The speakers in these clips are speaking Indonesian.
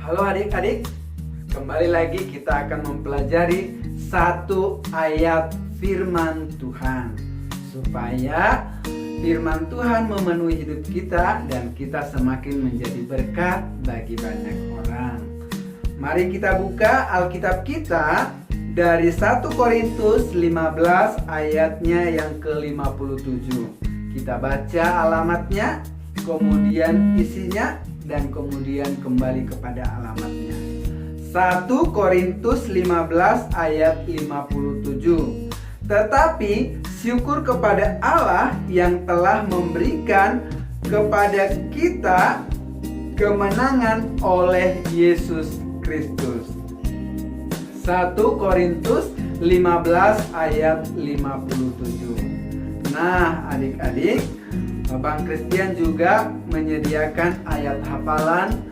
Halo adik-adik, kembali lagi kita akan mempelajari satu ayat firman Tuhan, supaya firman Tuhan memenuhi hidup kita dan kita semakin menjadi berkat bagi banyak orang. Mari kita buka Alkitab kita dari 1 Korintus 15 ayatnya yang ke-57. Kita baca alamatnya, kemudian isinya, dan kemudian kembali kepada alamatnya. 1 Korintus 15 ayat 57. Tetapi syukur kepada Allah yang telah memberikan kepada kita kemenangan oleh Yesus Kristus. 1 Korintus 15 ayat 57. Nah, adik-adik, Bang Christian juga menyediakan ayat hafalan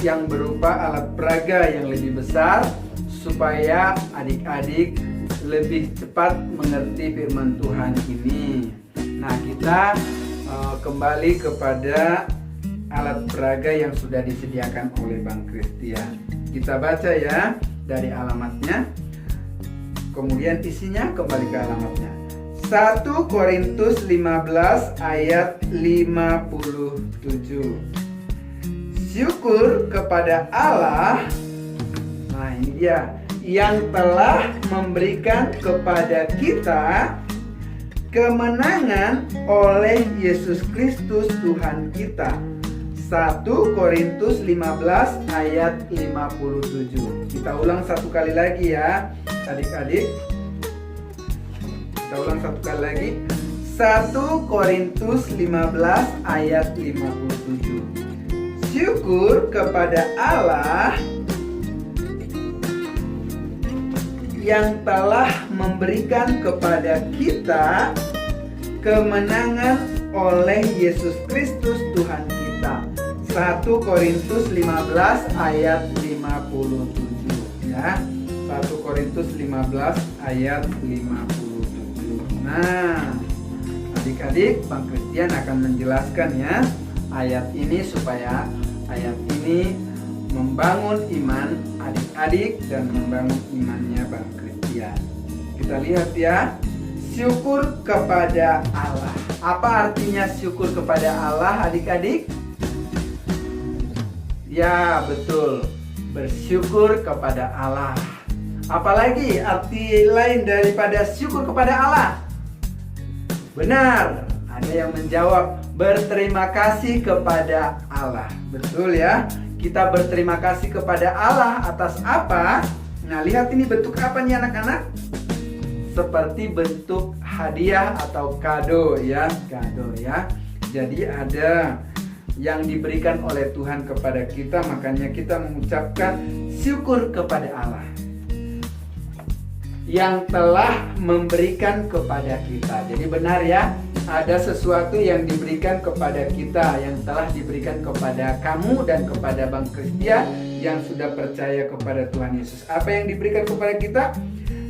yang berupa alat peraga yang lebih besar supaya adik-adik lebih cepat mengerti firman Tuhan ini. Nah, kita kembali kepada alat peraga yang sudah disediakan oleh Bang Christian. Kita baca ya dari alamatnya, kemudian isinya, kembali ke alamatnya. 1 Korintus 15 ayat 57. Syukur kepada Allah, nah ini dia, yang telah memberikan kepada kita kemenangan oleh Yesus Kristus Tuhan kita. 1 Korintus 15 ayat 57. Kita ulang satu kali lagi ya adik-adik. Kita ulang satu kali lagi. 1 Korintus 15 ayat 57. Syukur kepada Allah yang telah memberikan kepada kita kemenangan oleh Yesus Kristus Tuhan kita. 1 Korintus 15 ayat 57 ya. 1 Korintus 15 ayat 57. Nah, adik-adik, Bang Christian akan menjelaskan ya ayat ini supaya ayat ini membangun iman adik-adik dan membangun imannya Bang Christian. Kita lihat ya, syukur kepada Allah. Apa artinya syukur kepada Allah adik-adik? Ya betul, bersyukur kepada Allah. Apalagi arti lain daripada syukur kepada Allah? Benar, ada yang menjawab berterima kasih kepada Allah. Betul ya, kita berterima kasih kepada Allah atas apa? Nah, lihat ini bentuk apa nih anak-anak? Seperti bentuk hadiah atau kado ya, kado ya. Jadi ada yang diberikan oleh Tuhan kepada kita, makanya kita mengucapkan syukur kepada Allah yang telah memberikan kepada kita. Jadi benar ya, ada sesuatu yang diberikan kepada kita, yang telah diberikan kepada kamu dan kepada Bang Christian yang sudah percaya kepada Tuhan Yesus. Apa yang diberikan kepada kita?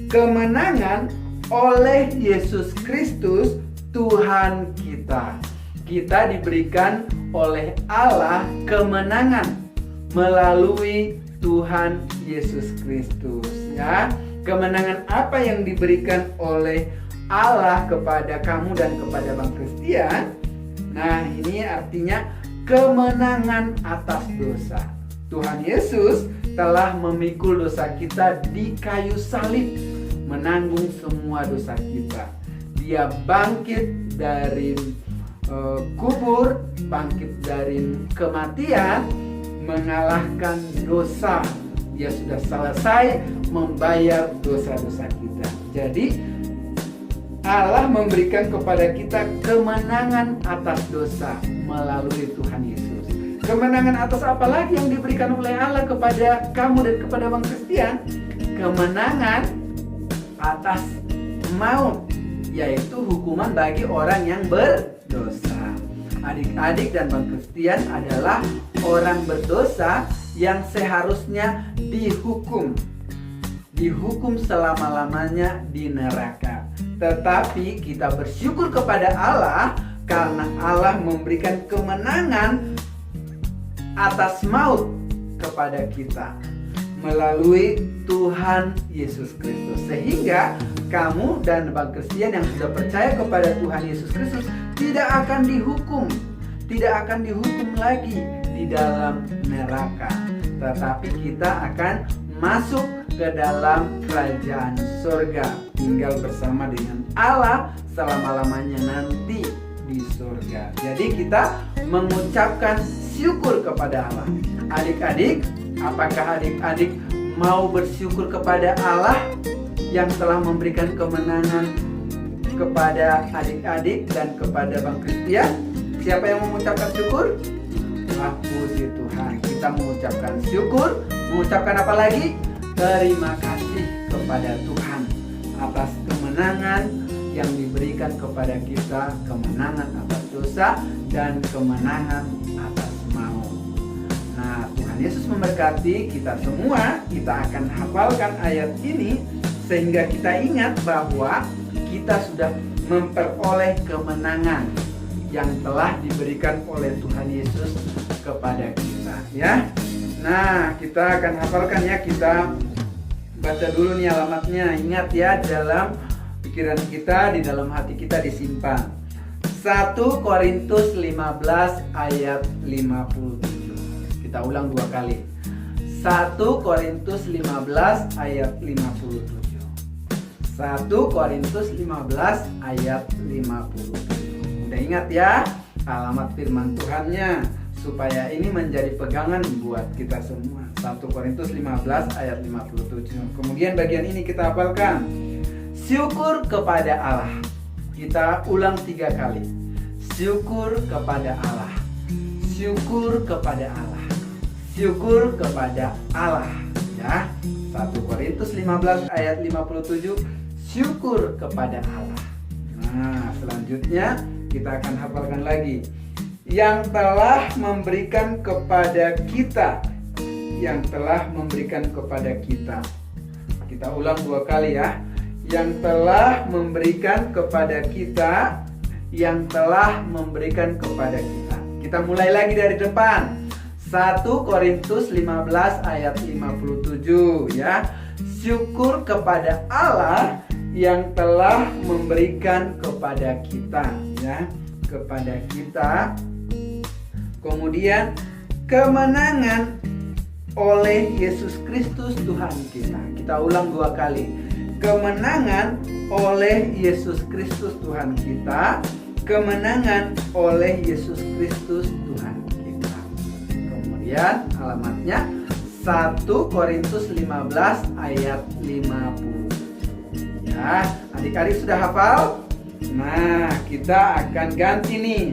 Kemenangan oleh Yesus Kristus Tuhan kita. Kita diberikan oleh Allah kemenangan melalui Tuhan Yesus Kristus ya. Kemenangan apa yang diberikan oleh Allah kepada kamu dan kepada Bang Christian? Nah, ini artinya kemenangan atas dosa. Tuhan Yesus telah memikul dosa kita di kayu salib, menanggung semua dosa kita. Dia bangkit dari kubur, bangkit dari kematian, mengalahkan dosa. Dia sudah selesai membayar dosa-dosa kita. Jadi Allah memberikan kepada kita kemenangan atas dosa melalui Tuhan Yesus. Kemenangan atas apa lagi yang diberikan oleh Allah kepada kamu dan kepada Bang Christian? Kemenangan atas maut, yaitu hukuman bagi orang yang berdosa. Adik-adik dan Bang Christian adalah orang berdosa yang seharusnya dihukum selama-lamanya di neraka. Tetapi kita bersyukur kepada Allah karena Allah memberikan kemenangan atas maut, kepada kita melalui Tuhan Yesus Kristus. Sehingga kamu dan Bang Christian yang sudah percaya kepada Tuhan Yesus Kristus tidak akan dihukum lagi di dalam neraka, tetapi kita akan masuk ke dalam kerajaan surga, tinggal bersama dengan Allah selama-lamanya nanti di surga. Jadi kita mengucapkan syukur kepada Allah. Adik-adik, apakah adik-adik mau bersyukur kepada Allah yang telah memberikan kemenangan kepada adik-adik dan kepada Bang Christian? Siapa yang mengucapkan syukur? Puji Tuhan. Kita mengucapkan syukur. Mengucapkan apa lagi? Terima kasih kepada Tuhan atas kemenangan yang diberikan kepada kita, kemenangan atas dosa dan kemenangan atas maut. Nah, Tuhan Yesus memberkati kita semua. Kita akan hafalkan ayat ini sehingga kita ingat bahwa kita sudah memperoleh kemenangan yang telah diberikan oleh Tuhan Yesus kepada kita, ya. Nah, kita akan hafalkan ya. Kita baca dulu nih alamatnya. Ingat ya, dalam pikiran kita, di dalam hati kita disimpan. 1 Korintus 15 ayat 57. Kita ulang 2 kali. 1 Korintus 15 ayat 57. 1 Korintus 15 ayat 57. Udah ingat ya alamat firman Tuhannya, supaya ini menjadi pegangan buat kita semua. 1 Korintus 15 ayat 57. Kemudian bagian ini kita hafalkan. Syukur kepada Allah. Kita ulang 3 kali. Syukur kepada Allah. Syukur kepada Allah. Syukur kepada Allah. Ya. 1 Korintus 15 ayat 57. Syukur kepada Allah. Nah, selanjutnya kita akan hafalkan lagi. Yang telah memberikan kepada kita. Yang telah memberikan kepada kita. Kita ulang 2 kali ya. Yang telah memberikan kepada kita. Yang telah memberikan kepada kita. Kita mulai lagi dari depan. 1 Korintus 15 ayat 57 ya. Syukur kepada Allah yang telah memberikan kepada kita, ya, kepada kita. Kemudian kemenangan oleh Yesus Kristus Tuhan kita. Kita ulang 2 kali. Kemenangan oleh Yesus Kristus Tuhan kita. Kemenangan oleh Yesus Kristus Tuhan kita. Kemudian alamatnya 1 Korintus 15 ayat 50. Ya, adik-adik sudah hafal? Nah, kita akan ganti nih.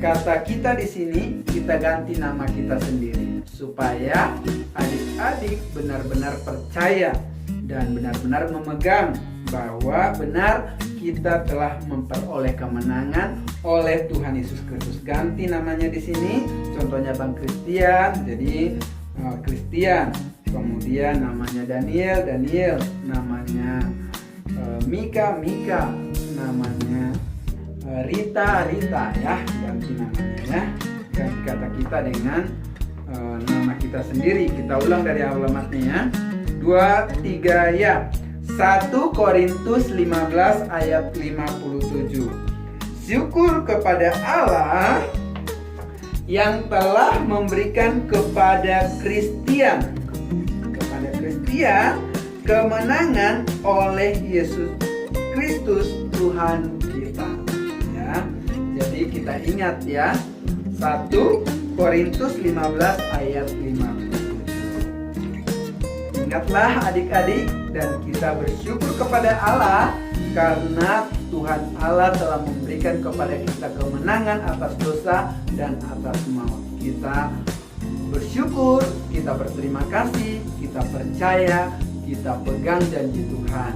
Kata kita di sini, kita ganti nama kita sendiri supaya adik-adik benar-benar percaya dan benar-benar memegang bahwa benar kita telah memperoleh kemenangan oleh Tuhan Yesus Kristus. Ganti namanya di sini. Contohnya Bang Christian, jadi Christian. Kemudian namanya Daniel, namanya Mika, namanya Rita ya, ganti namanya ya. Ganti kata kita dengan nama kita sendiri. Kita ulang dari alamatnya ya. 2, 3 ya. 1 Korintus 15 ayat 57. Syukur kepada Allah yang telah memberikan kepada Christian kemenangan oleh Yesus Kristus Tuhan kita. Ya. Jadi kita ingat ya. 1 Korintus 15 ayat 57. Ingatlah adik-adik, dan kita bersyukur kepada Allah karena Tuhan Allah telah memberikan kepada kita kemenangan atas dosa dan atas maut. Kita bersyukur, kita berterima kasih, kita percaya, kita pegang janji Tuhan,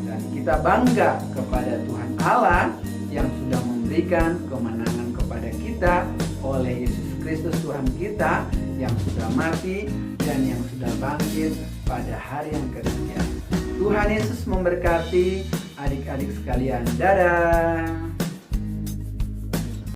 dan kita bangga kepada Tuhan Allah yang sudah memberikan kemenangan kepada kita oleh Yesus Kristus Tuhan kita yang sudah mati dan yang sudah bangkit pada hari yang ketiga. Tuhan Yesus memberkati adik-adik sekalian. Dadah.